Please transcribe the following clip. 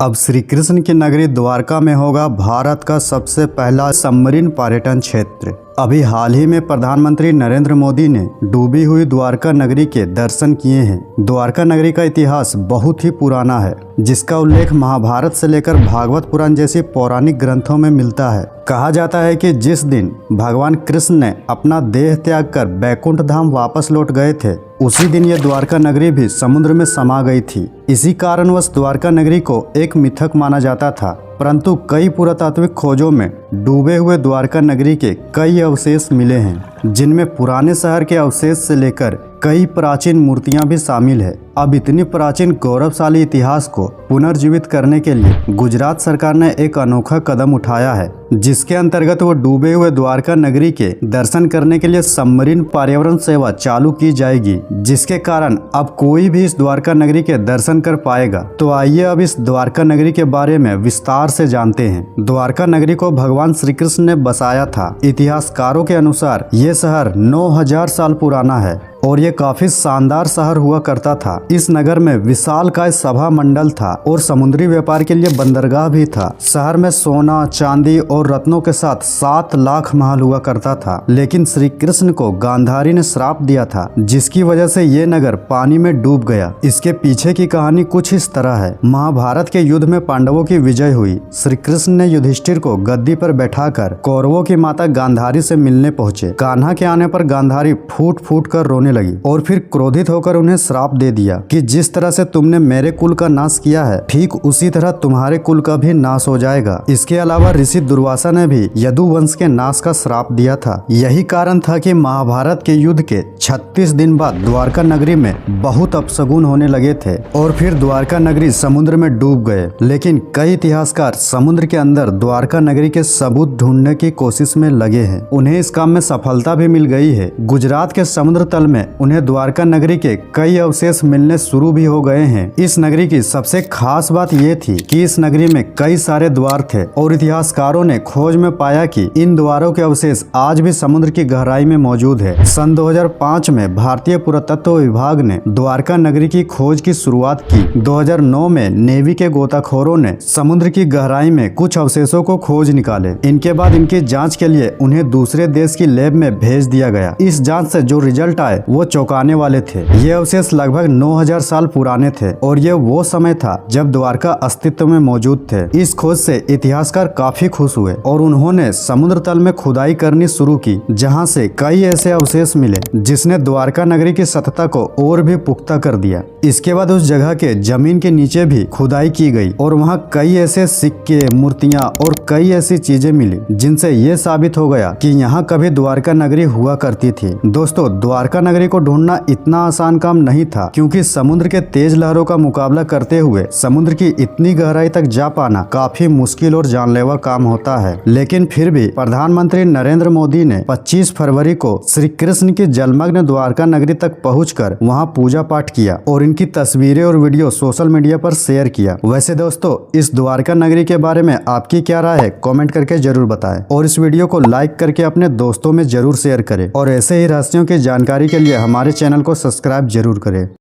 अब श्री कृष्ण की नगरी द्वारका में होगा भारत का सबसे पहला सबमरीन पर्यटन क्षेत्र। अभी हाल ही में प्रधानमंत्री नरेंद्र मोदी ने डूबी हुई द्वारका नगरी के दर्शन किए हैं। द्वारका नगरी का इतिहास बहुत ही पुराना है, जिसका उल्लेख महाभारत से लेकर भागवत पुराण जैसी पौराणिक ग्रंथों में मिलता है। कहा जाता है कि जिस दिन भगवान कृष्ण ने अपना देह त्याग कर बैकुंठ धाम वापस लौट गए थे, उसी दिन यह द्वारका नगरी भी समुद्र में समा गई थी। इसी कारणवश द्वारका नगरी को एक मिथक माना जाता था, परंतु कई पुरातात्विक खोजों में डूबे हुए द्वारका नगरी के कई अवशेष मिले हैं, जिनमें पुराने शहर के अवशेष से लेकर कई प्राचीन मूर्तियां भी शामिल है। अब इतनी प्राचीन गौरवशाली इतिहास को पुनर्जीवित करने के लिए गुजरात सरकार ने एक अनोखा कदम उठाया है, जिसके अंतर्गत वो डूबे हुए द्वारका नगरी के दर्शन करने के लिए सबमरीन पर्यावरण सेवा चालू की जाएगी, जिसके कारण अब कोई भी इस द्वारका नगरी के दर्शन कर पाएगा। तो आइए अब इस द्वारका नगरी के बारे में विस्तार से जानते हैं। द्वारका नगरी को भगवान श्री कृष्ण ने बसाया था। इतिहासकारों के अनुसार ये शहर 9000 साल पुराना है और ये काफी शानदार शहर हुआ करता था। इस नगर में विशालकाय सभा मंडल था और समुद्री व्यापार के लिए बंदरगाह भी था। शहर में सोना, चांदी और रत्नों के साथ 7 लाख महल हुआ करता था, लेकिन श्री कृष्ण को गांधारी ने श्राप दिया था, जिसकी वजह से ये नगर पानी में डूब गया। इसके पीछे की कहानी कुछ इस तरह है। महाभारत के युद्ध में पांडवों की विजय हुई। श्री कृष्ण ने युधिष्ठिर को गद्दी पर बैठाकर कौरवों की माता गांधारी से मिलने पहुंचे। कान्हा के आने पर गांधारी फूट फूट कर रोने लगी और फिर क्रोधित होकर उन्हें श्राप दे दिया कि जिस तरह से तुमने मेरे कुल का नाश किया है, ठीक उसी तरह तुम्हारे कुल का भी नाश हो जाएगा। इसके अलावा ऋषि दुर्वासा ने भी यदु वंश के नाश का श्राप दिया था। यही कारण था कि महाभारत के युद्ध के 36 दिन बाद द्वारका नगरी में बहुत अपशगुन होने लगे थे और फिर द्वारका नगरी समुद्र में डूब गए। लेकिन कई इतिहासकार समुद्र के अंदर द्वारका नगरी के सबूत ढूंढने की कोशिश में लगे हैं। उन्हें इस काम में सफलता भी मिल गई है। गुजरात के समुद्र तल में उन्हें द्वारका नगरी के कई अवशेष मिलने शुरू भी हो गए हैं। इस नगरी की सबसे खास बात ये थी कि इस नगरी में कई सारे द्वार थे और इतिहासकारों ने खोज में पाया कि इन द्वारों के अवशेष आज भी समुद्र की गहराई में मौजूद है। सन 2005 में भारतीय पुरातत्व विभाग ने द्वारका नगरी की खोज की शुरुआत की। 2009 में नेवी के गोताखोरों ने समुद्र की गहराई में कुछ अवशेषों को खोज निकाले। इनके बाद इनकी जाँच के लिए उन्हें दूसरे देश की लैब में भेज दिया गया। इस जाँच से जो रिजल्ट आए वो चौंकाने वाले थे। ये अवशेष लगभग 9000 साल पुराने थे और ये वो समय था जब द्वारका अस्तित्व में मौजूद थे। इस खोज से इतिहासकार काफी खुश हुए और उन्होंने समुद्र तल में खुदाई करनी शुरू की, जहां से कई ऐसे अवशेष मिले जिसने द्वारका नगरी की सतह को और भी पुख्ता कर दिया। इसके बाद उस जगह के जमीन के नीचे भी खुदाई की गई और वहाँ कई ऐसे सिक्के, मूर्तियाँ और कई ऐसी चीजें मिली जिनसे ये साबित हो गया कि यहाँ कभी द्वारका नगरी हुआ करती थी। दोस्तों, द्वारका नगरी को ढूंढना इतना आसान काम नहीं था, क्योंकि समुद्र के तेज लहरों का मुकाबला करते हुए समुद्र की इतनी गहराई तक जा पाना काफी मुश्किल और जानलेवा काम होता है। लेकिन फिर भी प्रधानमंत्री नरेंद्र मोदी ने 25 फरवरी को श्री कृष्ण की जलमग्न द्वारका नगरी तक पहुंचकर वहां पूजा पाठ किया और इनकी तस्वीरें और वीडियो सोशल मीडिया पर शेयर किया। वैसे दोस्तों, इस द्वारका नगरी के बारे में आपकी क्या राय है, कमेंट करके जरूर बताएं और इस वीडियो को लाइक करके अपने दोस्तों में जरूर शेयर करें और ऐसे ही रहस्यों की जानकारी के लिए हमारे चैनल को सब्सक्राइब जरूर करें।